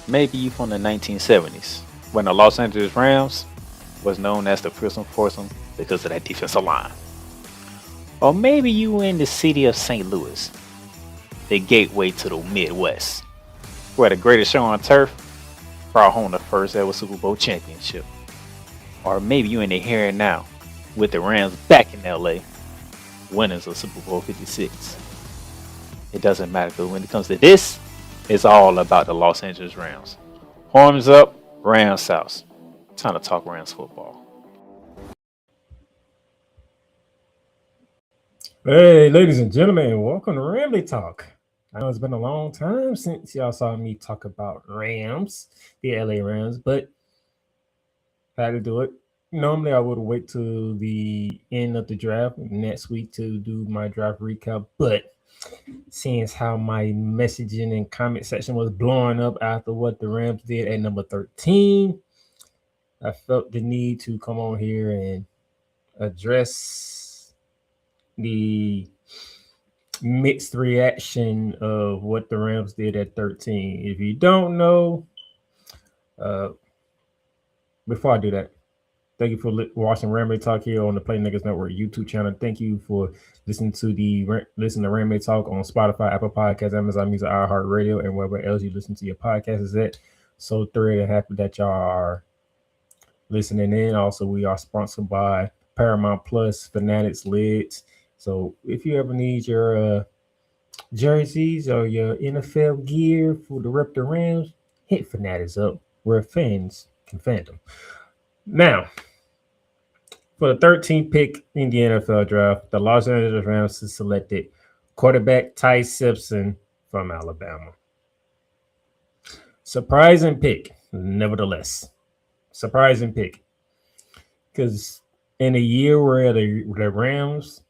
Maybe you from the 1970s, when the Los Angeles Rams was known as the Prison Foursome because of that defensive line. Or maybe you in the city of St. Louis, the gateway to the Midwest, where the greatest show on turf brought home the first ever Super Bowl championship. Or maybe you in the here and now, with the Rams back in LA, winners of Super Bowl 56. It doesn't matter because when it comes to this, it's all about the Los Angeles Rams. Horns up, Rams South. Time to talk Rams football. Hey, ladies and gentlemen, welcome to Ramley Talk. I know it's been a long time since y'all saw me talk about Rams, the LA Rams, but I had to do it. Normally, I would wait till the end of the draft next week to do my draft recap, but seeing as how my messaging and comment section was blowing up after what the Rams did at number 13, I felt the need to come on here and address the mixed reaction of what the Rams did at 13. If you don't know, uh, before I do that, thank you for watching Ramay Talk here on the Playmakers Network YouTube channel. Thank you for listening to Ramay Talk on Spotify, Apple Podcasts, Amazon Music, iHeartRadio, and wherever else you listen to your podcast is at. So thrilled and happy that y'all are listening in. Also, we are sponsored by Paramount Plus, Fanatics, Lids. So if you ever need your jerseys or your NFL gear for the Rep the Rams, hit Fanatics up where fans can fan them. Now, for the 13th pick in the NFL draft, the Los Angeles Rams has selected quarterback Ty Simpson from Alabama. Surprising pick, nevertheless. Surprising pick. Because in a year where the Rams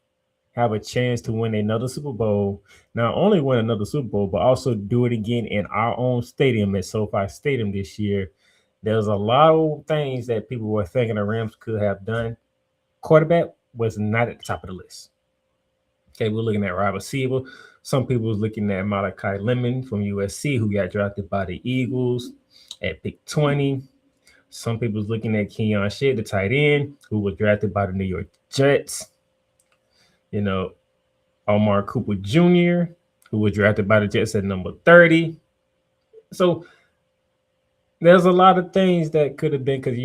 have a chance to win another Super Bowl, not only win another Super Bowl, but also do it again in our own stadium at SoFi Stadium this year. There's a lot of things that people were thinking the Rams could have done. Quarterback was not at the top of the list. Okay, we're looking at wide receiver. Some people was looking at Malachi Lemon from USC, who got drafted by the Eagles at pick 20. Some people was looking at Keon Shea, the tight end, who was drafted by the New York Jets. You know, Omar Cooper Jr., who was drafted by the Jets at number 30. So there's a lot of things that could have been because,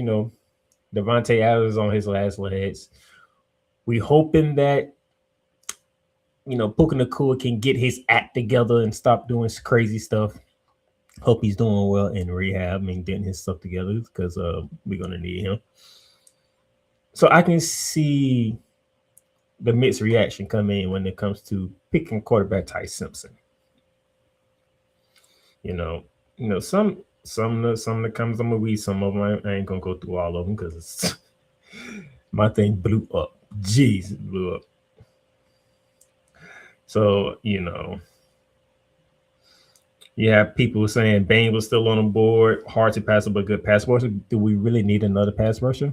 Devontae Adams on his last legs. We hoping that, Puka Nakua can get his act together and stop doing crazy stuff. Hope he's doing well in rehab and getting his stuff together because we're going to need him. So I can see the mixed reaction come in when it comes to picking quarterback Ty Simpson. Some that comes on my weed, some of them I ain't gonna go through all of them because it's my thing blew up. Jeez, it blew up. So you have people saying Bain was still on the board, hard to pass up a good pass rusher. Do we really need another pass rusher?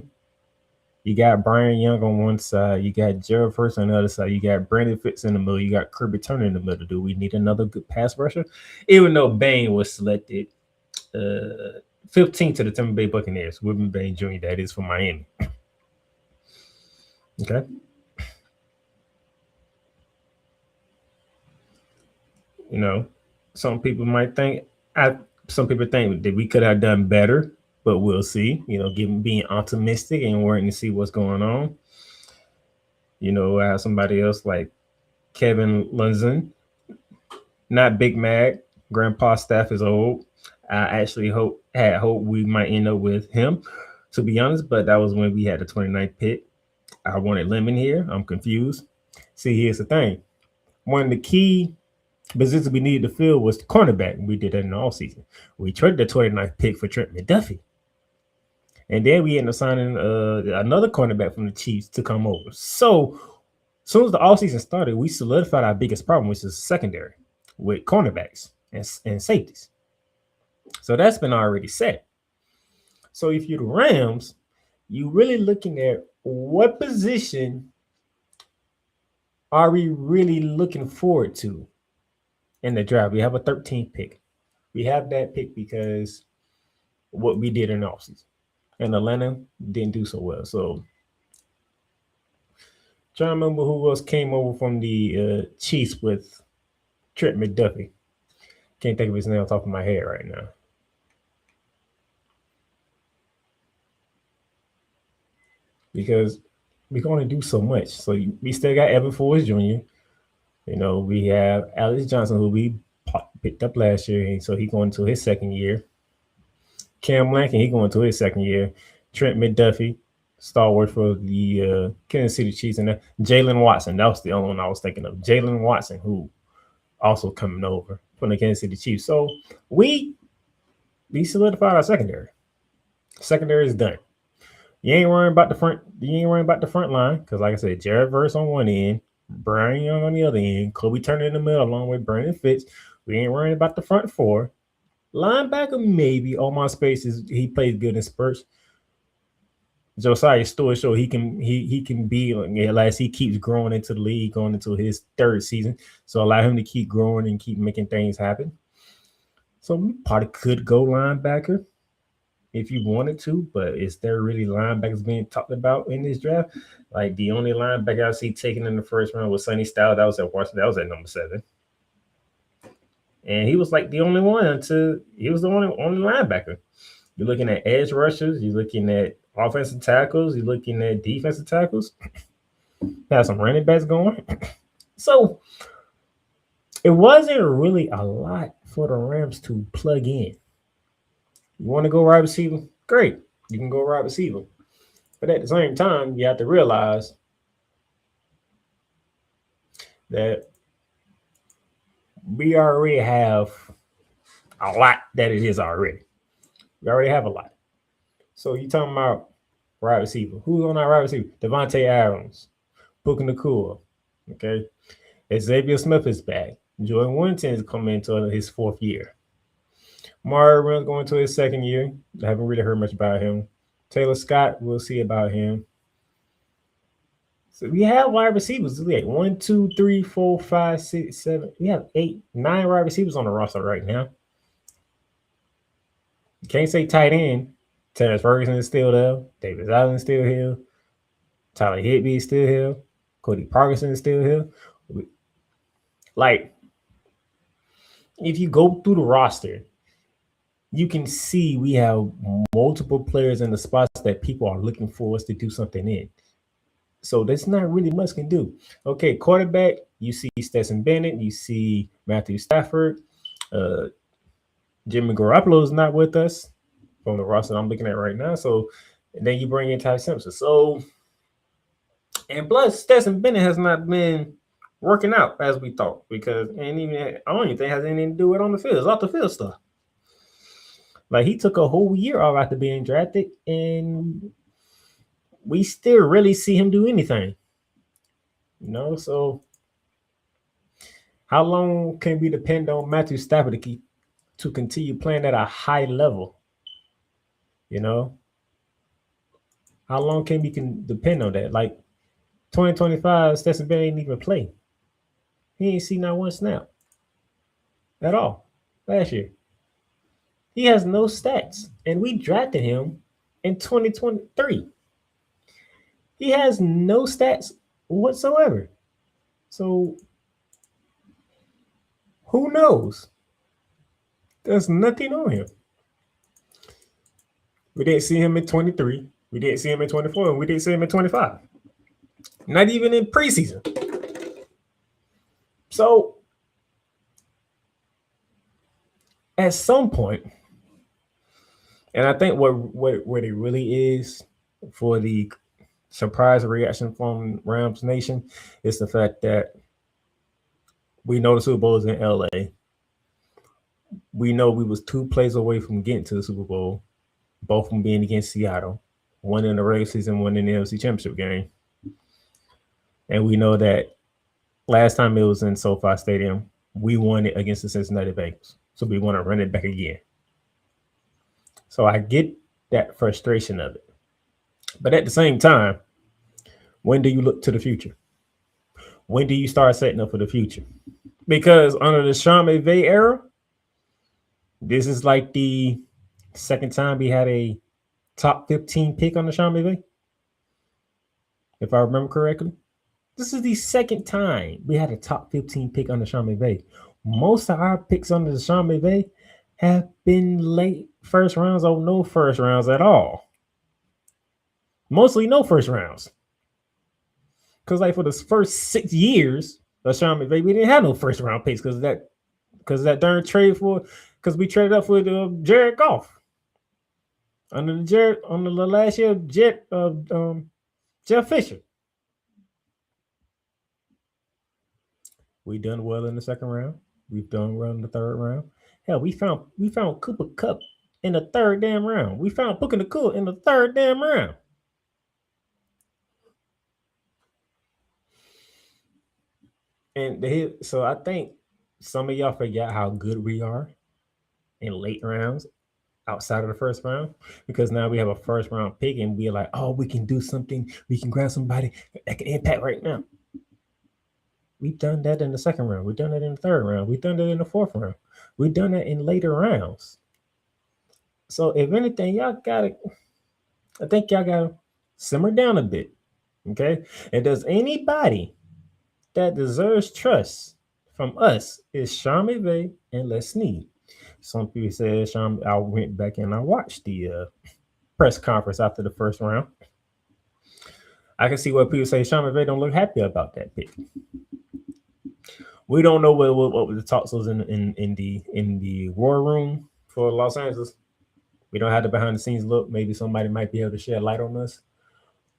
You got Brian Young on one side, you got Gerald First on the other side, you got Brandon Fitz in the middle, you got Kirby Turner in the middle. Do we need another good pass rusher? Even though Bain was selected 15 to the Tampa Bay Buccaneers, William Bain Jr., that is from Miami. Okay. Some people might think, some people think that we could have done better, but we'll see. Being optimistic and wanting to see what's going on. I have somebody else like Kevin Lunzen, not Big Mac. Grandpa's staff is old. I actually had hope we might end up with him, to be honest, but that was when we had the 29th pick. I wanted Lemon here. I'm confused. See, here's the thing. One of the key positions we needed to fill was the cornerback. We did that in the offseason. We traded the 29th pick for Trent McDuffie. And then we ended up signing another cornerback from the Chiefs to come over. So, as soon as the offseason started, we solidified our biggest problem, which is secondary with cornerbacks and safeties. So that's been already set. So if you're the Rams, you're really looking at what position are we really looking forward to in the draft? We have a 13th pick. We have that pick because what we did in the offseason. And Atlanta didn't do so well. So trying to remember who else came over from the Chiefs with Trent McDuffie. Can't think of his name on top of my head right now. Because we can only do so much. So we still got Evan Forbes Jr. We have Alex Johnson, who we picked up last year, and so he going to his second year. Cam Lankin, he going to his second year. Trent McDuffie, stalwart for the Kansas City Chiefs, and Jalen Watson. That was the only one I was thinking of. Jalen Watson, who also coming over from the Kansas City Chiefs. So we solidified our secondary. Secondary is done. You ain't worrying about the front. You ain't worrying about the front line because, like I said, Jared Verse on one end, Brian Young on the other end, Kobe Turner in the middle, along with Brandon Fitz. We ain't worrying about the front four. Linebacker, maybe. Omar Spaces, he plays good in spurts. Josiah Stewart show he can be as he keeps growing into the league, going into his third season. So allow him to keep growing and keep making things happen. So we probably could go linebacker if you wanted to, but is there really linebackers being talked about in this draft? Like the only linebacker I see taken in the first round was Sonny Styles. That was at Washington. That was at number 7. And he was like the only one until he was the only linebacker. You're looking at edge rushers. You're looking at offensive tackles. You're looking at defensive tackles. Have some running backs going. So it wasn't really a lot for the Rams to plug in. You want to go wide receiver? Great. You can go wide receiver. But at the same time, you have to realize that we already have a lot that it is already. We already have a lot. So you talking about wide receiver. Who's on our wide receiver? Devontae Adams, Puka Nacua. Okay. Xavier Smith is back. Jordan Washington is coming into his 4th year. Mario Williams going to his 2nd year. I haven't really heard much about him. Taylor Scott, we'll see about him. So we have wide receivers. We have 1, 2, 3, 4, 5, 6, 7. We have 8, 9 wide receivers on the roster right now. You can't say tight end. Terrence Ferguson is still there. David Allen is still here. Tyler Higbee is still here. Cody Parkinson is still here. Like, if you go through the roster, you can see we have multiple players in the spots that people are looking for us to do something in. So there's not really much can do. Okay, quarterback, you see Stetson Bennett, you see Matthew Stafford. Jimmy Garoppolo is not with us from the roster I'm looking at right now. So then you bring in Ty Simpson. So, and plus Stetson Bennett has not been working out as we thought because and even I don't even think it has anything to do with on the field. It's off the field stuff. Like he took a whole year off after being drafted, and we still really see him do anything. So how long can we depend on Matthew Stafford to continue playing at a high level? How long can we depend on that? Like 2025, Stetson Bennett ain't even play. He ain't seen not one snap at all last year. He has no stats, and we drafted him in 2023. He has no stats whatsoever. So who knows? There's nothing on him. We didn't see him in 23. We didn't see him in 24, and we didn't see him in 25. Not even in preseason. So at some point, and I think what it really is for the surprise reaction from Rams Nation is the fact that we know the Super Bowl is in LA. We know we was 2 plays away from getting to the Super Bowl, both of them being against Seattle, one in the regular season, one in the NFC Championship game. And we know that last time it was in SoFi Stadium, we won it against the Cincinnati Bengals. So we want to run it back again. So I get that frustration of it. But at the same time, when do you look to the future? When do you start setting up for the future? Because under the Sean McVay era, this is like the Second time we had a top 15 pick on the Sean McVay, if I remember correctly. This is the second time we had a top 15 pick on the Sean McVay. Most of our picks under the Sean McVay have been late first rounds or no first rounds at all. Mostly no first rounds. Because like for the first 6 years of Sean McVay, we didn't have no first round picks because that darn trade for because we traded up for Jared Goff under the last year Jeff Fisher. We done well in the second round. We've done well in the third round. Hell, we found Cooper Cup in the third damn round. We found Puka Nakua in the third damn round. So I think some of y'all forgot how good we are in late rounds outside of the first round because now we have a first round pick and we're like, oh, we can do something. We can grab somebody that can impact right now. We've done that in the second round. We've done that in the third round. We've done that in the fourth round. We've done that in later rounds. So if anything, I think y'all gotta simmer down a bit. Okay. And does anybody that deserves trust from us is Sean McVay and Les Snead. Some people say Sean. I went back and I watched the press conference after the first round. I can see what people say. Sean McVay don't look happy about that pick. We don't know what the talks was in the war room for Los Angeles. We don't have the behind the scenes look. Maybe somebody might be able to shed light on us.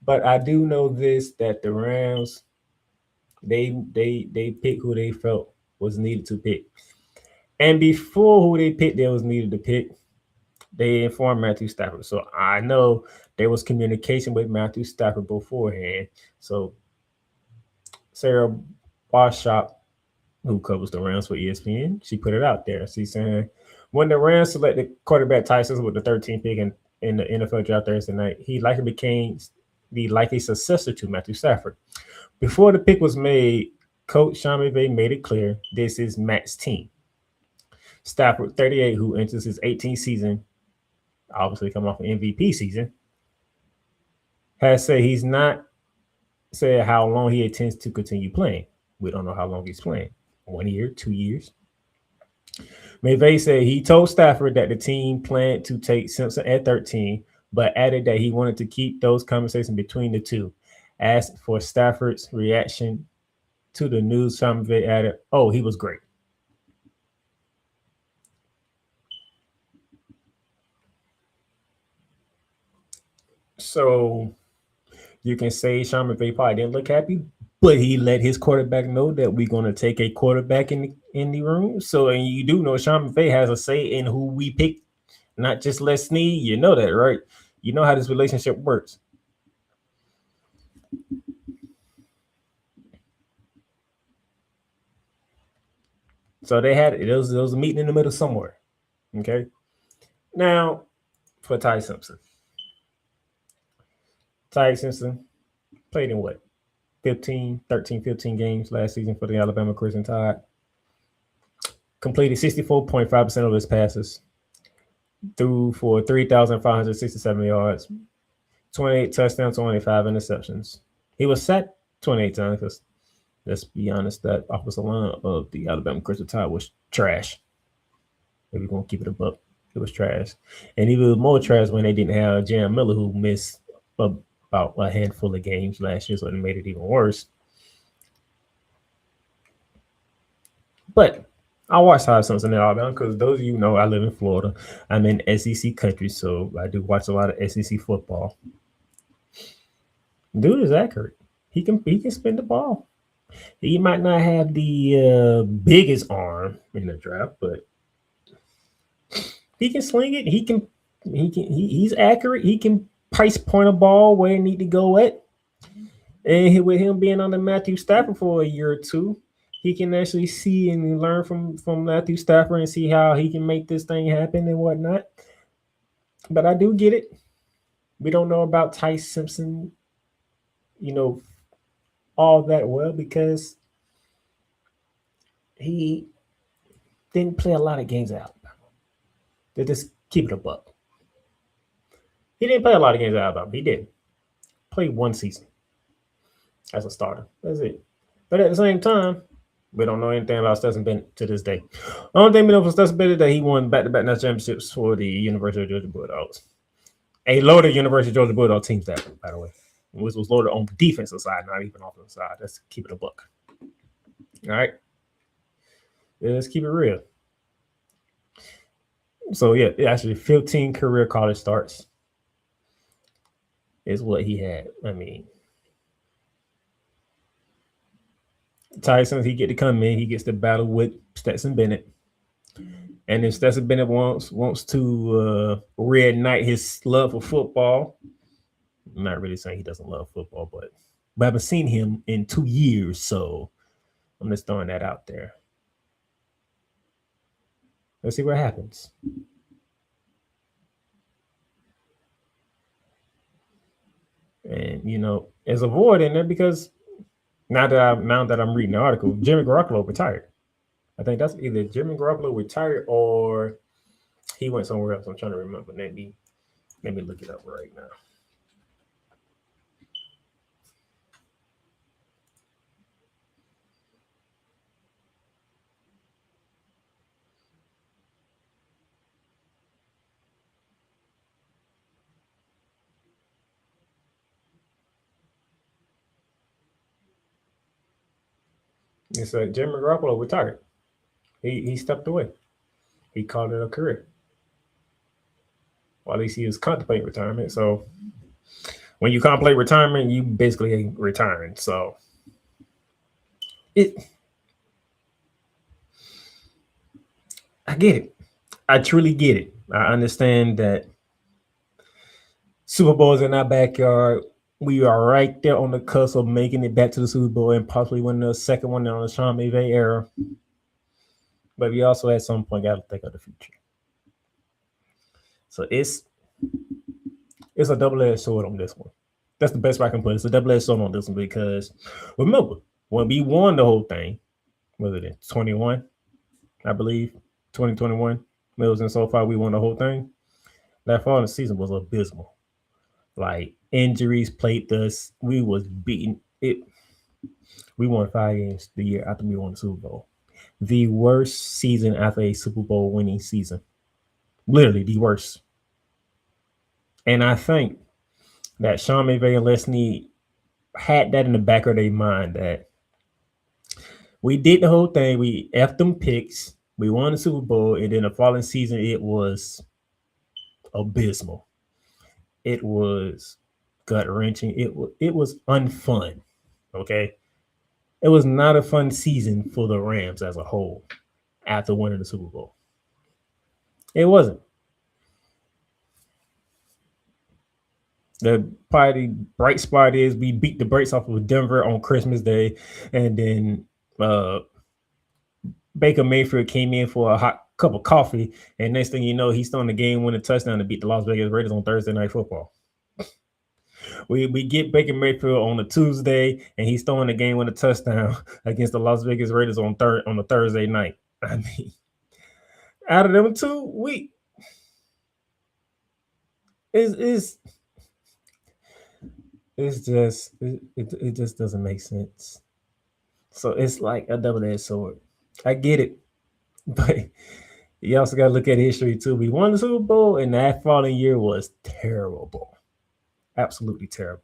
But I do know this that the Rams they picked who they felt was needed to pick. And before who they picked that was needed to pick, they informed Matthew Stafford. So I know there was communication with Matthew Stafford beforehand. So Sarah Barshop, who covers the Rams for ESPN, she put it out there. She's saying when the Rams selected quarterback Ty Simpson with the 13th pick in the NFL draft Thursday night, he likely became the likely successor to Matthew Stafford. Before the pick was made, Coach Sean McVay made it clear this is Matt's team. Stafford, 38, who enters his 18th season, obviously come off an MVP season, has said he's not said how long he intends to continue playing. We don't know how long he's playing. 1 year, 2 years. McVay said he told Stafford that the team planned to take Simpson at 13, but added that he wanted to keep those conversations between the two. Asked for Stafford's reaction to the news, Sean McVay added, "Oh, he was great." So you can say Sean McVay probably didn't look happy, but he let his quarterback know that we're going to take a quarterback in the room. So, and you do know Sean McVay has a say in who we pick, not just Les Snead. You know that, right? You know how this relationship works. So there was a meeting in the middle somewhere. Okay. Now for Ty Simpson. Ty Simpson played in what? 15 games last season for the Alabama Crimson Tide. Completed 64.5% of his passes. Threw for 3,567 yards, 28 touchdowns, 25 interceptions. He was sacked 28 times because, let's be honest, that offensive line of the Alabama Crimson Tide was trash. If we're going to keep it a buck, it was trash. And even more trash when they didn't have Jan Miller, who missed about a handful of games last year, so it made it even worse. But I watch Ty Simpson in Alabama because those of you know I live in Florida. I'm in SEC country, so I do watch a lot of SEC football. Dude is accurate. He can spin the ball. He might not have the biggest arm in the draft, but he can sling it. He's accurate. He can price point a ball where it need to go at. And with him being on the Matthew Stafford for a year or two, he can actually see and learn from Matthew Stafford and see how he can make this thing happen and whatnot. But I do get it. We don't know about Ty Simpson, you know, all that well because he didn't play a lot of games out. They just keep it a buck. He didn't play a lot of games at Alabama. He did play one season as a starter. That's it. But at the same time, we don't know anything about Stetson Bennett to this day. The only thing we know for Stetson Bennett that he won back-to-back national championships for the University of Georgia Bulldogs. A loaded University of Georgia Bulldog teams that, by the way, which was loaded on the defensive side, not even offensive side. Let's keep it a buck. All right. Yeah, let's keep it real. So yeah, actually 15 career college starts is what he had. I mean, Tyson, he get to come in, he gets to battle with Stetson Bennett. And if Stetson Bennett wants to reignite his love for football, I'm not really saying he doesn't love football, but I haven't seen him in 2 years, so I'm just throwing that out there. Let's see what happens. And there's a void in there because now that I'm reading the article, Jimmy Garoppolo retired. I think that's either Jimmy Garoppolo retired or he went somewhere else. I'm trying to remember. Let me look it up right now. It's Jimmy Garoppolo retired. He stepped away. He called it a career. Well, at least he was contemplating retirement. So when you contemplate retirement, you basically ain't retiring. So I get it. I truly get it. I understand that Super Bowl is in our backyard. We are right there on the cusp of making it back to the Super Bowl and possibly winning the second one on the Sean McVay era. But we also at some point got to think of the future. So it's a double-edged sword on this one. That's the best way I can put it. It's a double-edged sword on this one because remember, when we won the whole thing, was it in 21? I believe 2021. Mills and so far we won the whole thing. That fall in the season was abysmal. Like injuries plagued us. We was beating it. We won 5 games the year after we won the Super Bowl. The worst season after a Super Bowl winning season. Literally the worst. And I think that Sean McVay and Leslie had that in the back of their mind that we did the whole thing. We effed them picks. We won the Super Bowl, and then the following season it was abysmal. It was gut wrenching. It was unfun. Okay, it was not a fun season for the Rams as a whole after winning the Super Bowl. It wasn't. The probably bright spot is we beat the brakes off of Denver on Christmas Day, and then Baker Mayfield came in for a hot cup of coffee, and next thing you know, he's throwing the game-winning touchdown to beat the Las Vegas Raiders on Thursday Night Football. We get Baker Mayfield on a Tuesday, and he's throwing the game-winning touchdown against the Las Vegas Raiders on a Thursday night. I mean, out of them two, it's it just doesn't make sense. So it's like a double-edged sword. I get it, but you also got to look at history too. We won the Super Bowl, and that following year was terrible, absolutely terrible.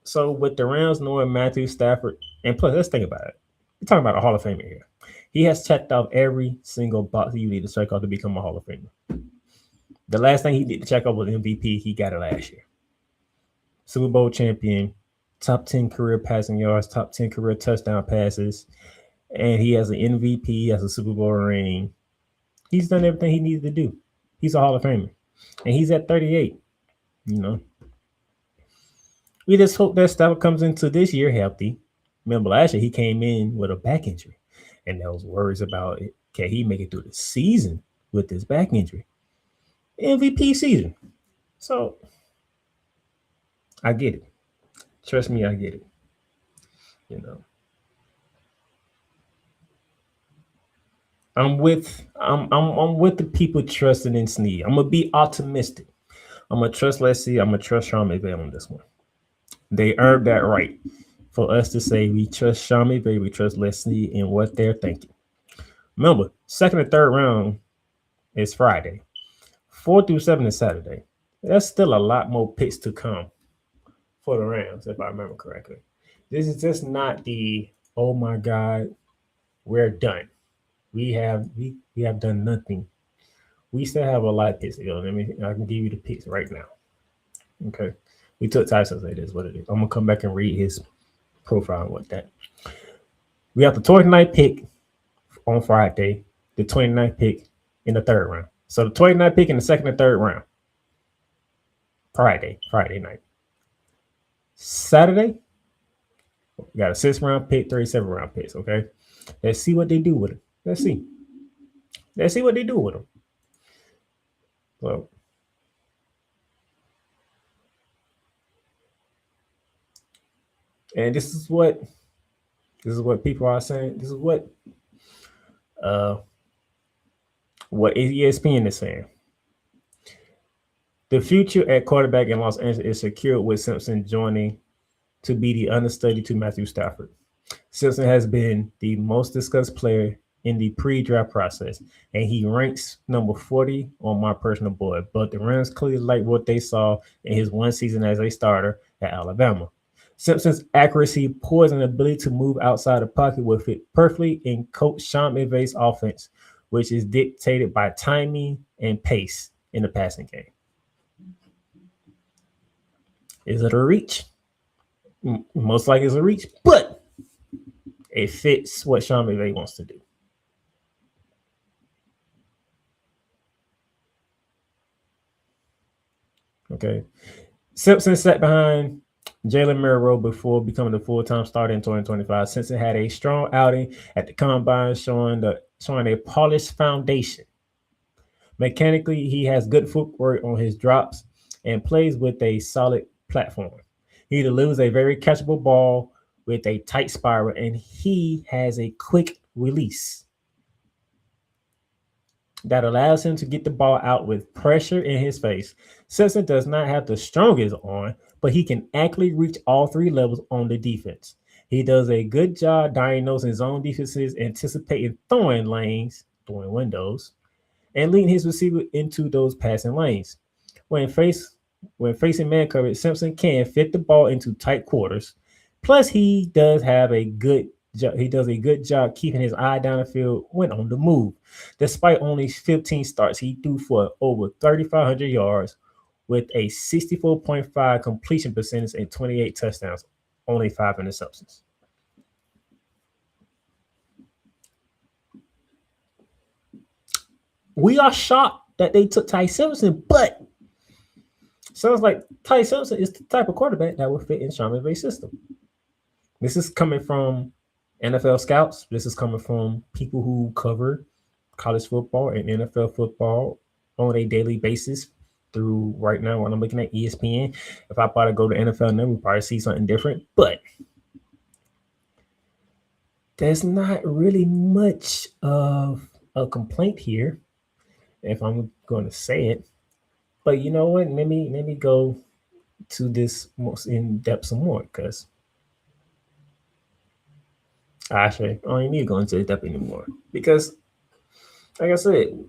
So with the Rams knowing Matthew Stafford, and plus, let's think about it. We're talking about a Hall of Famer here. He has checked off every single box you need to check off to become a Hall of Famer. The last thing he did to check off was MVP. He got it last year. Super Bowl champion, top 10 career passing yards, top 10 career touchdown passes, and he has an MVP, he has a Super Bowl ring. He's done everything he needed to do. He's a Hall of Famer, and he's at 38. We just hope that Stafford comes into this year healthy. Remember last year he came in with a back injury, and there was worries about it. Can he make it through the season with this back injury? MVP season. So I get it. Trust me, I get it. I'm with the people trusting in Snead. I'm gonna be optimistic. I'm gonna trust. Let's see. I'm gonna trust Sean McVay on this one. They earned that right for us to say we trust Sean McVay, we trust Leslie and what they're thinking. Remember, second and third round is Friday. 4 through 7 is Saturday. There's still a lot more picks to come for the Rams, if I remember correctly. This is just not the oh my god, we're done. We have done nothing. We still have a lot of picks to go. I can give you the picks right now. Okay. We took Ty Simpson. It is what it is. I'm gonna come back and read his profile and what that. We have the 29th pick on Friday, the 29th pick in the third round. So the 29th pick in the second and third round. Friday night. Saturday, we got a 6th round pick, 37 round picks. Okay. Let's see what they do with it. Let's see. Let's see what they do with them. So and this is what people are saying. This is uh what ESPN is saying. The future at quarterback in Los Angeles is secure with Simpson joining to be the understudy to Matthew Stafford. Simpson has been the most discussed player in the pre-draft process, and he ranks number 40 on my personal board. But the Rams clearly like what they saw in his one season as a starter at Alabama. Simpson's accuracy, poise, and ability to move outside the pocket will fit perfectly in Coach Sean McVay's offense, which is dictated by timing and pace in the passing game. Is it a reach? Most likely it's a reach, but it fits what Sean McVay wants to do. Okay. Simpson sat behind Jalen Milroe before becoming the full-time starter in 2025. Simpson had a strong outing at the combine, showing a polished foundation. Mechanically, he has good footwork on his drops and plays with a solid platform. He delivers a very catchable ball with a tight spiral, and he has a quick release that allows him to get the ball out with pressure in his face. Simpson does not have the strongest arm, but he can accurately reach all three levels on the defense. He does a good job diagnosing zone defenses, anticipating throwing lanes, throwing windows, and leading his receiver into those passing lanes. When facing man coverage, Simpson can fit the ball into tight quarters. Plus, he does a good job keeping his eye down the field when on the move. Despite only 15 starts, he threw for over 3,500 yards with a 64.5 completion percentage and 28 touchdowns, only 5 interceptions. We are shocked that they took Ty Simpson, but sounds like Ty Simpson is the type of quarterback that would fit in Sean McVay's system. This is coming from NFL scouts. This is coming from people who cover college football and NFL football on a daily basis through right now when I'm looking at ESPN. If I probably go to NFL now, we'll probably see something different. But there's not really much of a complaint here, if I'm going to say it. But you know what? Let me go to this most in depth some more because actually I don't even need to go into depth anymore because, like I said,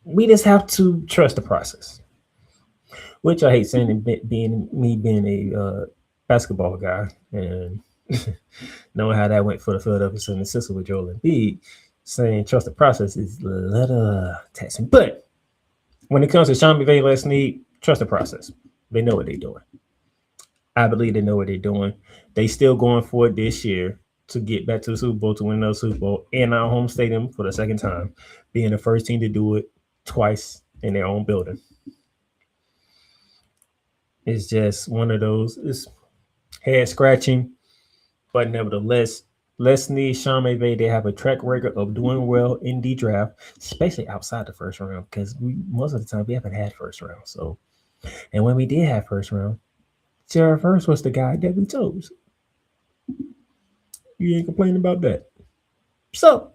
we just have to trust the process. Which I hate saying, being a basketball guy and knowing how that went for the Philadelphia 76ers with Joel Embiid, saying trust the process is a little taxing. But when it comes to Sean McVay, let's need trust the process. They know what they're doing. I believe they know what they're doing. They still going for it this year to get back to the Super Bowl, to win another Super Bowl in our home stadium for the second time, being the first team to do it twice in their own building. It's just one of those. It's head scratching, but nevertheless, let's need Sean McVay. They have a track record of doing well in the draft, especially outside the first round, because most of the time we haven't had first round. So, and when we did have first round, Jared Verse was the guy that we chose. You ain't complaining about that. So,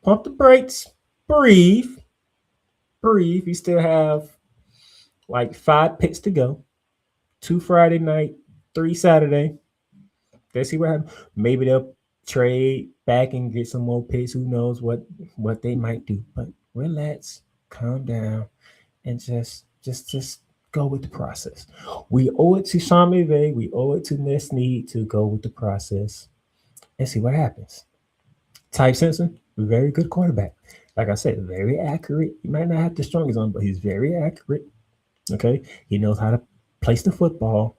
pump the brakes, breathe. You still have like 5 picks to go. 2 Friday night, 3 Saturday. Let's see what happens. Maybe they'll trade back and get some more picks. Who knows what they might do? But relax, calm down, and just go with the process. We owe it to Sean McVay. We owe it to Ness Need to go with the process and see what happens. Ty Simpson, very good quarterback. Like I said, very accurate. He might not have the strongest arm, but he's very accurate. Okay, he knows how to place the football.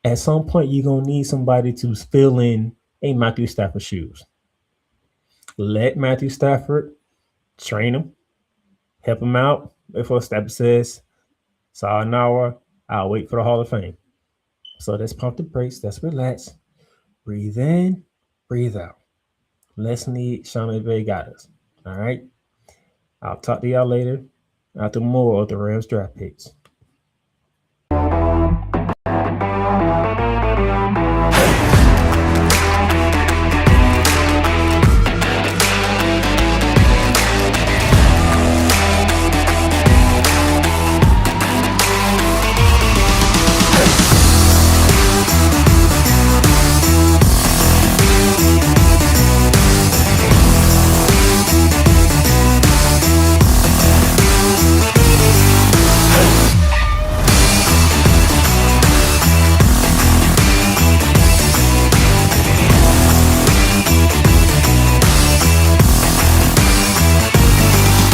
At some point, you're gonna need somebody to fill in a Matthew Stafford shoes. Let Matthew Stafford train him, help him out. Before Stafford says, "Saw an hour, I'll wait for the Hall of Fame." So let's pump the brakes. Let's relax. Breathe in, breathe out. Let's need Sean McVay got us. All right. I'll talk to y'all later after more of the Rams draft picks.